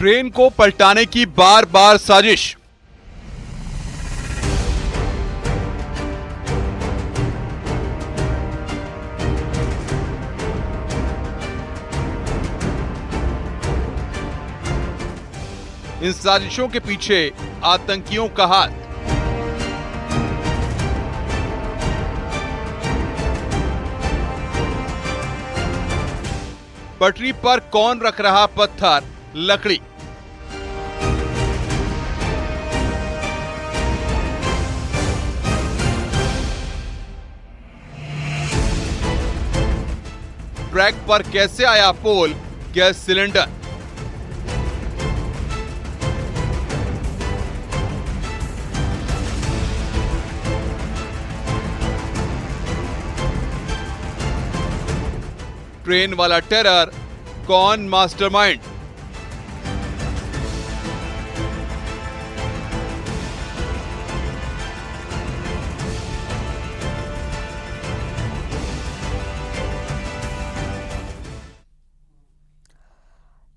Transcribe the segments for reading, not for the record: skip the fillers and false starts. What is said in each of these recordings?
Train को पलटाने की बार बार साजिश। इन साजिशों के पीछे आतंकियों का हाथ। पटरी पर कौन रख रहा पत्थर लकड़ी। ट्रैक पर कैसे आया पोल गैस सिलेंडर। ट्रेन वाला टेरर, कौन मास्टरमाइंड।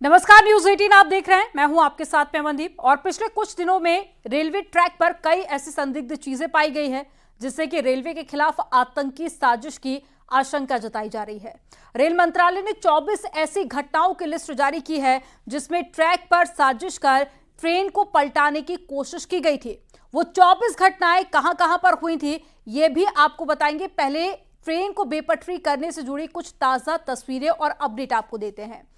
नमस्कार, न्यूज 18 आप देख रहे हैं। मैं हूं आपके साथ में मनदीप। और पिछले कुछ दिनों में रेलवे ट्रैक पर कई ऐसी संदिग्ध चीजें पाई गई है जिससे कि रेलवे के खिलाफ आतंकी साजिश की आशंका जताई जा रही है। रेल मंत्रालय ने 24 ऐसी घटनाओं की लिस्ट जारी की है जिसमें ट्रैक पर साजिश कर ट्रेन को पलटाने की कोशिश की गई थी। वो 24 घटनाएं कहां-कहां पर हुई थी ये भी आपको बताएंगे। पहले ट्रेन को बेपटरी करने से जुड़ी कुछ ताजा तस्वीरें और अपडेट आपको देते हैं।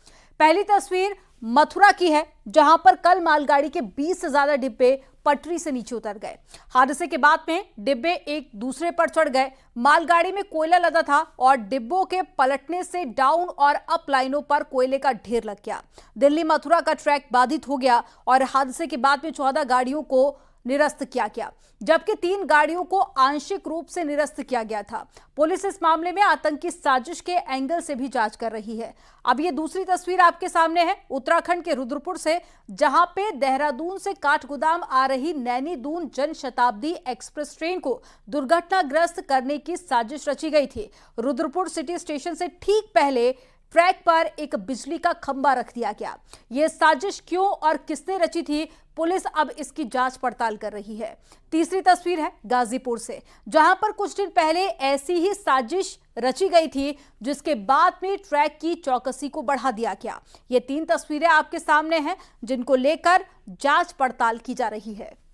पहली तस्वीर मथुरा की है जहां पर कल मालगाड़ी के 20 से ज्यादा डिब्बे पटरी से नीचे उतर गए। हादसे के बाद में डिब्बे एक दूसरे पर चढ़ गए। मालगाड़ी में कोयला लदा था और डिब्बों के पलटने से डाउन और अप लाइनों पर कोयले का ढेर लग गया। दिल्ली मथुरा का ट्रैक बाधित हो गया और हादसे के बाद में 14 गाड़ियों को निरस्त किया गया, जबकि 3 गाड़ियों को आंशिक रूप से निरस्त किया गया था। पुलिस इस मामले में आतंकी साजिश के एंगल से भी जांच कर रही है। अब ये दूसरी तस्वीर आपके सामने है उत्तराखंड के रुद्रपुर से, जहां पे देहरादून से काठगोदाम आ रही नैनी दून जन शताब्दी एक्सप्रेस ट्रेन को दुर्घटनाग्रस्त करने की साजिश रची गई थी। रुद्रपुर सिटी स्टेशन से ठीक पहले ट्रैक पर एक बिजली का खंभा रख दिया गया। यह साजिश क्यों और किसने रची थी, पुलिस अब इसकी जांच पड़ताल कर रही है। तीसरी तस्वीर है गाजीपुर से, जहां पर कुछ दिन पहले ऐसी ही साजिश रची गई थी जिसके बाद में ट्रैक की चौकसी को बढ़ा दिया गया। ये 3 तस्वीरें आपके सामने हैं जिनको लेकर जांच पड़ताल की जा रही है।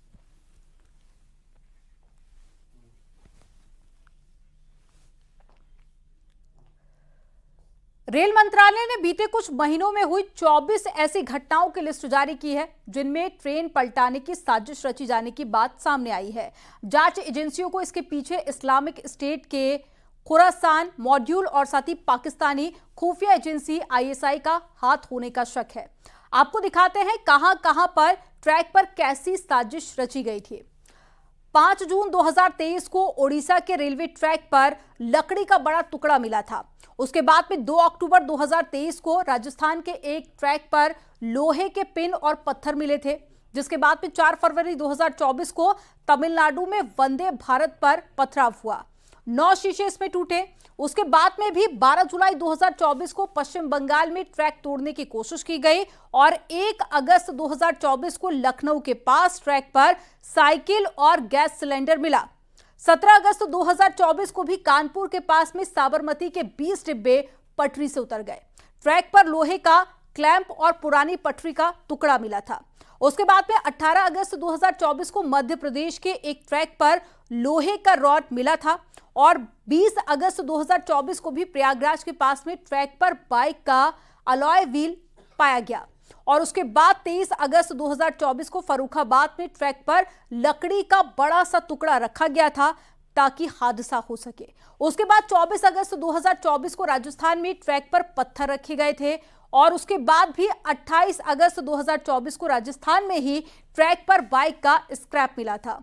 रेल मंत्रालय ने बीते कुछ महीनों में हुई 24 ऐसी घटनाओं की लिस्ट जारी की है जिनमें ट्रेन पलटाने की साजिश रची जाने की बात सामने आई है। जांच एजेंसियों को इसके पीछे इस्लामिक स्टेट के खुरासान मॉड्यूल और साथ ही पाकिस्तानी खुफिया एजेंसी आईएसआई का हाथ होने का शक है। आपको दिखाते हैं कहां-कहां पर ट्रैक पर कैसी साजिश रची गई थी। 5 जून 2023 को ओडिशा के रेलवे ट्रैक पर लकड़ी का बड़ा टुकड़ा मिला था। उसके बाद में 2 अक्टूबर 2023 को राजस्थान के एक ट्रैक पर लोहे के पिन और पत्थर मिले थे, जिसके बाद में 4 फरवरी 2024 को तमिलनाडु में वंदे भारत पर पथराव हुआ। 9 शीशे इसमें टूटे। उसके बाद में भी 12 जुलाई 2024 को पश्चिम बंगाल में ट्रैक तोड़ने की कोशिश की गई और 1 अगस्त 2024 को लखनऊ के पास ट्रैक पर साइकिल और गैस सिलेंडर मिला। 17 अगस्त 2024 को भी कानपुर के पास में साबरमती के 20 डिब्बे पटरी से उतर गए। ट्रैक पर लोहे का क्लैंप और पुरानी पटरी का टुकड़ा मिला था। उसके बाद में 18 अगस्त 2024 को मध्य प्रदेश के एक ट्रैक पर लोहे का रॉड मिला था और 20 अगस्त 2024 को भी प्रयागराज के पास में ट्रैक पर बाइक का अलॉय व्हील पाया गया। और उसके बाद 23 अगस्त 2024 को फर्रुखाबाद में ट्रैक पर लकड़ी का बड़ा सा टुकड़ा रखा गया था ताकि हादसा हो सके। उसके बाद 24 अगस्त 2024 को राजस्थान में ट्रैक पर पत्थर रखे गए थे और उसके बाद भी 28 अगस्त 2024 को राजस्थान में ही ट्रैक पर बाइक का स्क्रैप मिला था।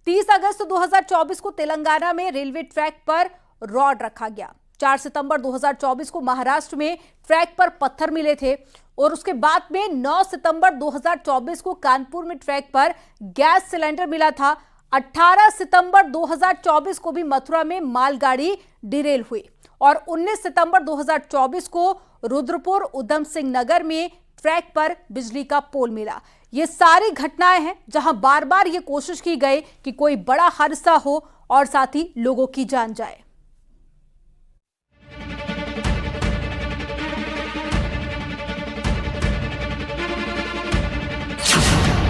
30 अगस्त 2024 को तेलंगाना में रेलवे ट्रैक पर रॉड रखा गया। 4 सितंबर 2024 को महाराष्ट्र में ट्रैक पर पत्थर मिले थे और उसके बाद में 9 सितंबर 2024 को कानपुर में ट्रैक पर गैस सिलेंडर मिला था। 18 सितंबर 2024 को भी मथुरा में मालगाड़ी डिरेल हुई और 19 सितंबर 2024 को रुद्रपुर उधम सिंह नगर में ट्रैक पर बिजली का पोल मिला। ये सारी घटनाएं हैं जहां बार बार ये कोशिश की गई कि कोई बड़ा हादसा हो और साथ ही लोगों की जान जाए।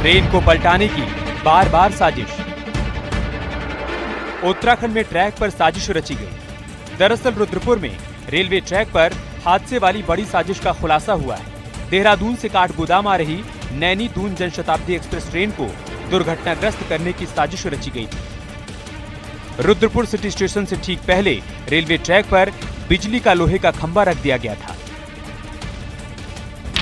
ट्रेन को पलटाने की बार बार साजिश। उत्तराखंड में ट्रैक पर साजिश रची गई। दरअसल रुद्रपुर में रेलवे ट्रैक पर हादसे वाली बड़ी साजिश का खुलासा हुआ है। देहरादून से काठगोदाम आ रही नैनी दून जनशताब्दी एक्सप्रेस ट्रेन को दुर्घटनाग्रस्त करने की साजिश रची गई थी। रुद्रपुर सिटी स्टेशन से ठीक पहले रेलवे ट्रैक पर बिजली का लोहे का खंभा रख दिया गया था।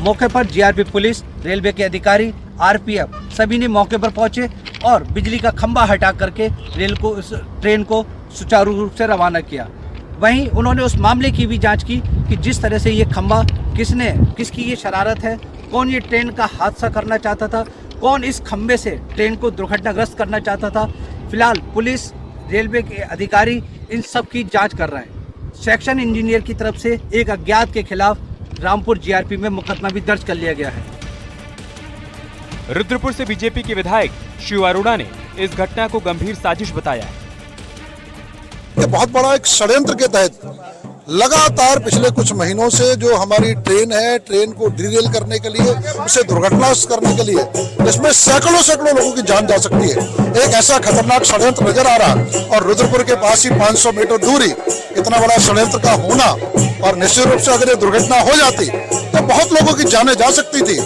मौके पर जीआरपी पुलिस, रेलवे के अधिकारी, आरपीएफ सभी ने मौके पर पहुंचे और बिजली का खंभा हटा करके ट्रेन को सुचारू रूप से रवाना किया। वहीं उन्होंने उस मामले की भी जांच की कि जिस तरह से ये खंभा किसकी ये शरारत है, कौन ये ट्रेन का हादसा करना चाहता था, कौन इस खंभे से ट्रेन को दुर्घटनाग्रस्त करना चाहता था। फिलहाल पुलिस, रेलवे के अधिकारी इन सब की जाँच कर रहे हैं। सेक्शन इंजीनियर की तरफ से एक अज्ञात के खिलाफ रामपुर जीआरपी में मुकदमा भी दर्ज कर लिया गया है। रुद्रपुर से बीजेपी के विधायक शिव अरोड़ा ने इस घटना को गंभीर साजिश बताया। ये बहुत बड़ा एक षड्यंत्र के तहत लगातार पिछले कुछ महीनों से जो हमारी ट्रेन है, ट्रेन को डिरेल करने के लिए, उसे दुर्घटनाग्रस्त करने के लिए, इसमें सैकड़ों लोगों की जान जा सकती है। एक ऐसा खतरनाक षड्यंत्र नजर आ रहा और रुद्रपुर के पास ही 500 मीटर दूरी इतना बड़ा षड्यंत्र का होना, और निश्चित रूप से अगर ये दुर्घटना हो जाती तो बहुत लोगों की जानें जा सकती थी।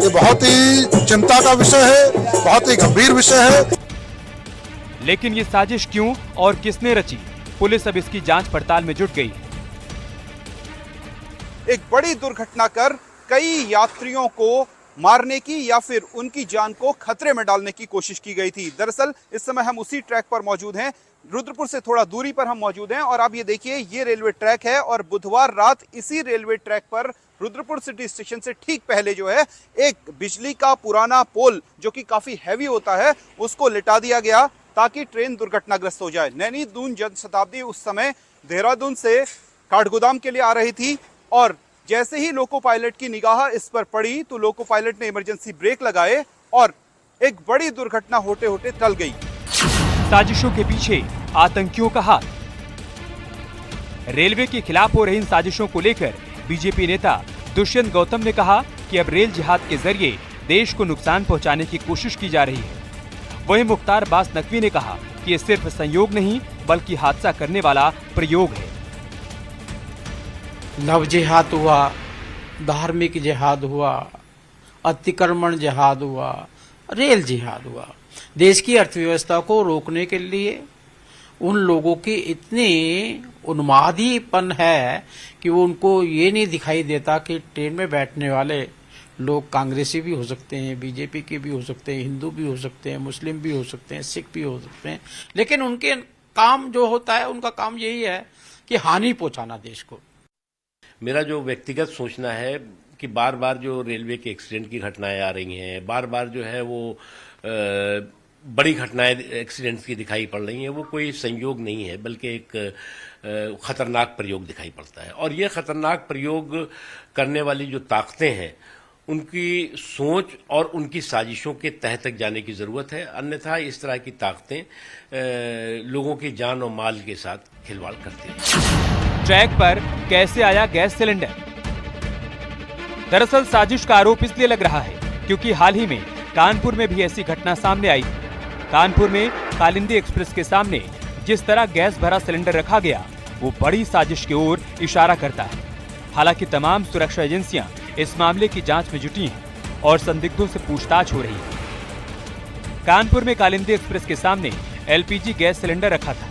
ये बहुत ही चिंता का विषय है, बहुत ही गंभीर विषय है। लेकिन ये साजिश क्यों और किसने रची, पुलिस अब इसकी जांच पड़ताल में जुट गई। एक बड़ी दुर्घटना कर कई यात्रियों को मारने की या फिर उनकी जान को खतरे में डालने की कोशिश की गई थी। दरअसल इस समय हम उसी ट्रैक पर मौजूद हैं, रुद्रपुर से थोड़ा दूरी पर हम मौजूद हैं, और आप ये देखिए ये रेलवे ट्रैक है और बुधवार रात इसी रेलवे ट्रैक पर रुद्रपुर सिटी स्टेशन से ठीक पहले जो है एक बिजली का पुराना पोल जो कि काफी हैवी होता है उसको लिटा दिया गया ताकि ट्रेन दुर्घटनाग्रस्त हो जाए। नैनी दून जनशताब्दी उस समय देहरादून से काठगोदाम के लिए आ रही थी और जैसे ही लोको पायलट की निगाह इस पर पड़ी तो लोको पायलट ने इमरजेंसी ब्रेक लगाए और एक बड़ी दुर्घटना होते होते टल गई। साजिशों के पीछे आतंकियों का हाथ। रेलवे के खिलाफ हो रही इन साजिशों को लेकर बीजेपी नेता दुष्यंत गौतम ने कहा कि अब रेल जिहाद के जरिए देश को नुकसान पहुंचाने की कोशिश की जा रही है। वहीं मुख्तार अब्बास नकवी ने कहा कि ये सिर्फ संयोग नहीं बल्कि हादसा करने वाला प्रयोग है। लव जिहाद हुआ, धार्मिक जिहाद हुआ, अतिक्रमण जिहाद हुआ, रेल जिहाद हुआ। देश की अर्थव्यवस्था को रोकने के लिए उन लोगों की इतनी उन्मादीपन है कि वो उनको ये नहीं दिखाई देता कि ट्रेन में बैठने वाले लोग कांग्रेसी भी हो सकते हैं, बीजेपी के भी हो सकते हैं, हिंदू भी हो सकते हैं, मुस्लिम भी हो सकते हैं, सिख भी हो सकते हैं, लेकिन उनके काम जो होता है उनका काम यही है कि हानि पहुंचाना देश को। मेरा जो व्यक्तिगत सोचना है कि बार बार जो रेलवे के एक्सीडेंट की घटनाएं आ रही हैं, बार बार जो है वो बड़ी घटनाएं एक्सीडेंट्स की दिखाई पड़ रही हैं, वो कोई संयोग नहीं है बल्कि एक खतरनाक प्रयोग दिखाई पड़ता है। और ये खतरनाक प्रयोग करने वाली जो ताकतें हैं उनकी सोच और उनकी साजिशों के तह तक जाने की जरूरत है, अन्यथा इस तरह की ताकतें लोगों की जान और माल के साथ खिलवाड़ करती हैं। ट्रैक पर कैसे आया गैस सिलेंडर? दरअसल साजिश का आरोप इसलिए लग रहा है क्योंकि हाल ही में कानपुर में भी ऐसी घटना सामने आई। कानपुर में कालिंदी एक्सप्रेस के सामने जिस तरह गैस भरा सिलेंडर रखा गया वो बड़ी साजिश की ओर इशारा करता है। हालांकि तमाम सुरक्षा एजेंसियां इस मामले की जांच में जुटी हैं और संदिग्धों से पूछताछ हो रही है। कानपुर में कालिंदी एक्सप्रेस के सामने एलपीजी गैस सिलेंडर रखा था।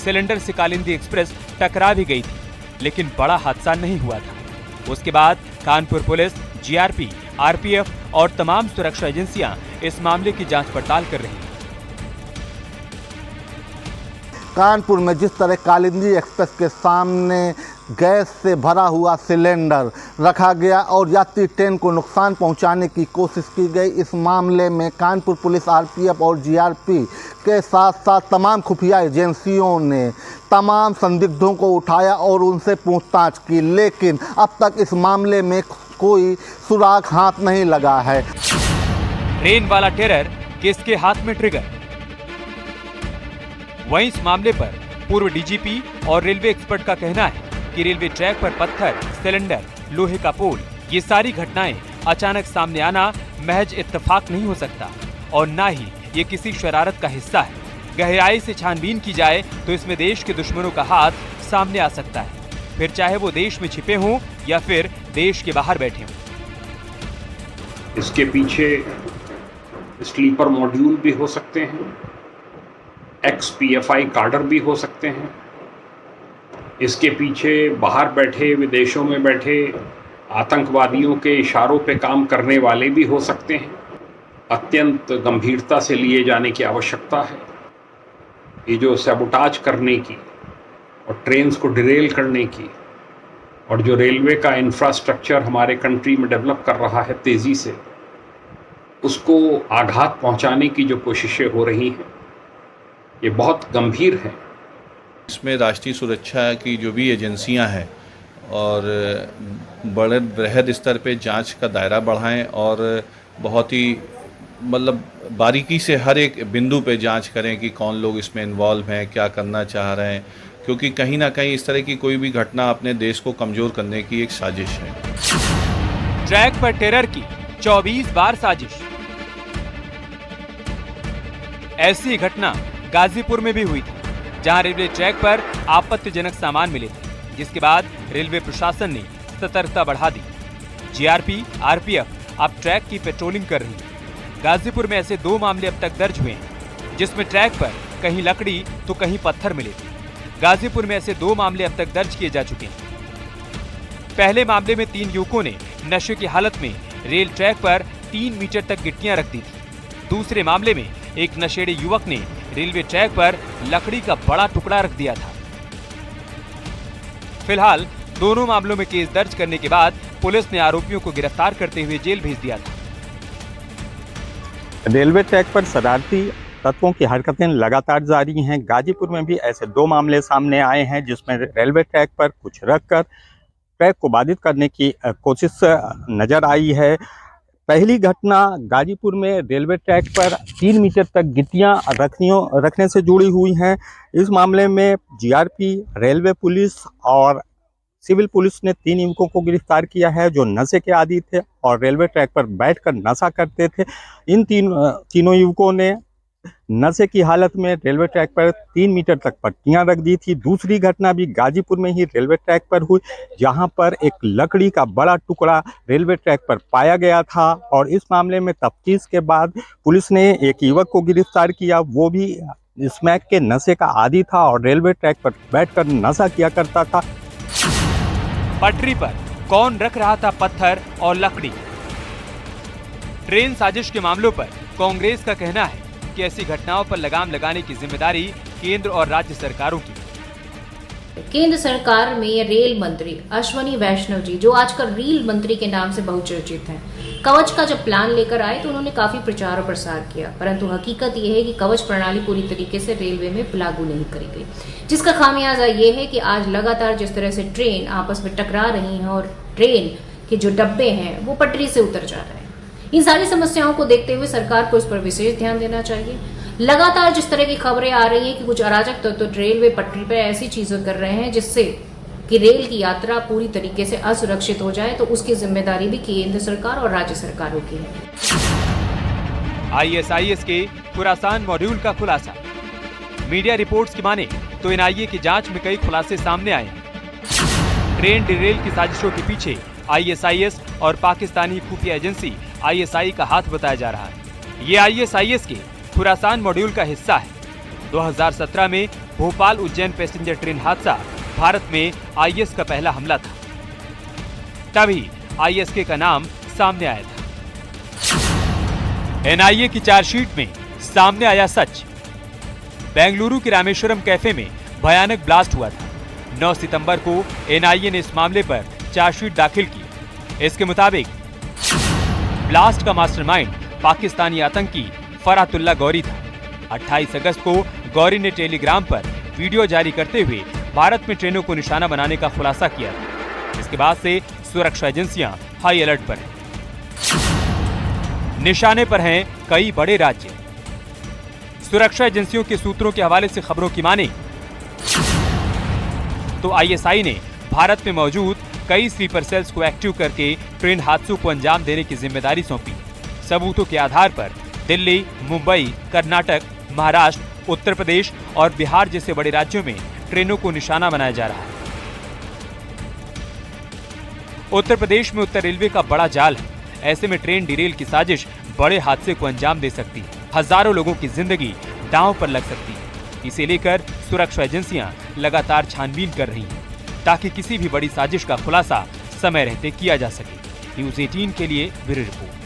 सिलेंडर से कालिंदी एक्सप्रेस टकरा भी गई थी, लेकिन बड़ा हादसा नहीं हुआ था। उसके बाद कानपुर पुलिस, जीआरपी, आरपीएफ और तमाम सुरक्षा एजेंसियां इस मामले की जांच पड़ताल कर रही हैं। कानपुर में जिस तरह कालिंदी एक्सप्रेस के सामने गैस से भरा हुआ सिलेंडर रखा गया और यात्री ट्रेन को नुकसान पहुंचाने की कोशिश की गई, इस मामले में कानपुर पुलिस, आरपीएफ और जीआरपी के साथ साथ तमाम खुफिया एजेंसियों ने तमाम संदिग्धों को उठाया और उनसे पूछताछ की, लेकिन अब तक इस मामले में कोई सुराग हाथ नहीं लगा है। ट्रेन वाला टेरर, किसके हाथ में ट्रिगर? वहीं इस मामले पर पूर्व डीजीपी और रेलवे एक्सपर्ट का कहना है कि रेलवे ट्रैक पर पत्थर, सिलेंडर, लोहे का पोल, ये सारी घटनाएं अचानक सामने आना महज इत्तेफाक नहीं हो सकता और न ही ये किसी शरारत का हिस्सा है। गहराई से छानबीन की जाए तो इसमें देश के दुश्मनों का हाथ सामने आ सकता है, फिर चाहे वो देश में छिपे हों या फिर देश के बाहर बैठे हों। इसके पीछे स्लीपर मॉड्यूल भी हो सकते हैं, XPFI कार्डर भी हो सकते हैं, इसके पीछे बाहर बैठे, विदेशों में बैठे आतंकवादियों के इशारों पे काम करने वाले भी हो सकते हैं। अत्यंत गंभीरता से लिए जाने की आवश्यकता है। ये जो सैबोटाज करने की और ट्रेन्स को डिरेल करने की और जो रेलवे का इंफ्रास्ट्रक्चर हमारे कंट्री में डेवलप कर रहा है तेज़ी से, उसको आघात पहुंचाने की जो कोशिशें हो रही हैं, ये बहुत गंभीर है। इसमें राष्ट्रीय सुरक्षा की जो भी एजेंसियां हैं और बड़े बृहद स्तर पे जांच का दायरा बढ़ाएं और बहुत ही बारीकी से हर एक बिंदु पे जांच करें कि कौन लोग इसमें इन्वॉल्व हैं, क्या करना चाह रहे हैं, क्योंकि कहीं ना कहीं इस तरह की कोई भी घटना अपने देश को कमज़ोर करने की एक साजिश है। ट्रैक पर टेरर की 24 बार साजिश। ऐसी घटना गाजीपुर में भी हुई थी, जहां रेलवे ट्रैक पर आपत्तिजनक सामान मिले थे, जिसके बाद रेलवे प्रशासन ने सतर्कता बढ़ा दी। जीआरपी, आरपीएफ अब ट्रैक की पेट्रोलिंग कर रही है। गाजीपुर में ऐसे 2 मामले अब तक दर्ज हुए हैं, जिसमें ट्रैक पर कहीं लकड़ी तो कहीं पत्थर मिले थे। गाजीपुर में ऐसे 2 मामले अब तक दर्ज किए जा चुके हैं। पहले मामले में 3 युवकों ने नशे की हालत में रेल ट्रैक पर 3 मीटर तक गिट्टियां रख दी थी। दूसरे मामले में एक नशेड़ी युवक ने रेलवे ट्रैक पर लकड़ी का बड़ा टुकड़ा रख दिया था। फिलहाल दोनों मामलों में केस दर्ज करने के बाद पुलिस ने आरोपियों को गिरफ्तार करते हुए जेल भेज दिया था। रेलवे ट्रैक पर शरारती तत्वों की हरकतें लगातार जारी हैं। गाजीपुर में भी ऐसे 2 मामले सामने आए हैं, जिसमें रेलवे ट्रैक पर कुछ रखकर ट्रैक को बाधित करने की कोशिश नजर आई है। पहली घटना गाजीपुर में रेलवे ट्रैक पर 3 मीटर तक गिट्टियां रखने से जुड़ी हुई हैं। इस मामले में जीआरपी, रेलवे पुलिस और सिविल पुलिस ने 3 युवकों को गिरफ्तार किया है, जो नशे के आदी थे और रेलवे ट्रैक पर बैठकर नशा करते थे। इन तीनों युवकों ने नशे की हालत में रेलवे ट्रैक पर 3 मीटर तक पट्टियां रख दी थी। दूसरी घटना भी गाजीपुर में ही रेलवे ट्रैक पर हुई, जहां पर एक लकड़ी का बड़ा टुकड़ा रेलवे ट्रैक पर पाया गया था और इस मामले में तफ्तीश के बाद पुलिस ने एक युवक को गिरफ्तार किया। वो भी स्मैक के नशे का आदी था और रेलवे ट्रैक पर बैठकर नशा किया करता था। पटरी पर कौन रख रहा था पत्थर और लकड़ी? ट्रेन साजिश के मामलों पर कांग्रेस का कहना है कि ऐसी घटनाओं पर लगाम लगाने की जिम्मेदारी केंद्र और राज्य सरकारों की। केंद्र सरकार में रेल मंत्री अश्विनी वैष्णव जी, जो आजकल रेल मंत्री के नाम से बहुचर्चित हैं, कवच का जब प्लान लेकर आए तो उन्होंने काफी प्रचार और प्रसार किया, परंतु हकीकत यह है कि कवच प्रणाली पूरी तरीके से रेलवे में लागू नहीं करी गई, जिसका खामियाजा ये है कि आज लगातार जिस तरह से ट्रेन आपस में टकरा रही हैं और ट्रेन के जो डब्बे हैं वो पटरी से उतर जा रहे हैं। इन सारी समस्याओं को देखते हुए सरकार को इस पर विशेष ध्यान देना चाहिए। लगातार जिस तरह की खबरें आ रही हैं कि कुछ अराजक तत्व रेलवे पटरी पर ऐसी चीजें कर रहे हैं जिससे कि रेल की यात्रा पूरी तरीके से असुरक्षित हो जाए, तो उसकी जिम्मेदारी भी केंद्र सरकार और राज्य सरकारों की है। ISIS के खुरासान मॉड्यूल का खुलासा। मीडिया रिपोर्ट्स की माने तो एनआईए की जांच में कई खुलासे सामने आए हैं। ट्रेन डिरेल की साजिशों के पीछे ISIS और पाकिस्तानी खुफिया एजेंसी ISI का हाथ बताया जा रहा है। ये ISIS के खुरासान मॉड्यूल का हिस्सा है। 2017 में भोपाल उज्जैन पैसेंजर ट्रेन हादसा भारत में IS का पहला हमला था, तभी ISK का नाम सामने आया था। NIA की चार्जशीट में सामने आया सच। बेंगलुरु के रामेश्वरम कैफे में भयानक ब्लास्ट हुआ था। 9 सितंबर को NIA ने इस मामले पर चार्जशीट दाखिल की। इसके मुताबिक ब्लास्ट का मास्टरमाइंड पाकिस्तानी आतंकी फरातुल्ला गौरी था। 28 अगस्त को गौरी ने टेलीग्राम पर वीडियो जारी करते हुए भारत में ट्रेनों को निशाना बनाने का खुलासा किया था। इसके बाद से सुरक्षा एजेंसियां हाई अलर्ट पर है। निशाने पर हैं कई बड़े राज्य। सुरक्षा एजेंसियों के सूत्रों के हवाले से खबरों की माने तो आईएसआई ने भारत में मौजूद कई स्लीपर सेल्स को एक्टिव करके ट्रेन हादसों को अंजाम देने की जिम्मेदारी सौंपी। सबूतों के आधार पर दिल्ली, मुंबई, कर्नाटक, महाराष्ट्र, उत्तर प्रदेश और बिहार जैसे बड़े राज्यों में ट्रेनों को निशाना बनाया जा रहा है। उत्तर प्रदेश में उत्तर रेलवे का बड़ा जाल है। ऐसे में ट्रेन डिरेल की साजिश बड़े हादसे को अंजाम दे सकती है। हजारों लोगों की जिंदगी दांव पर लग सकती है। इसे लेकर सुरक्षा एजेंसियां लगातार छानबीन कर रही हैं ताकि किसी भी बड़ी साजिश का खुलासा समय रहते किया जा सके। न्यूज़ 18 के लिए ब्यूरो रिपोर्ट।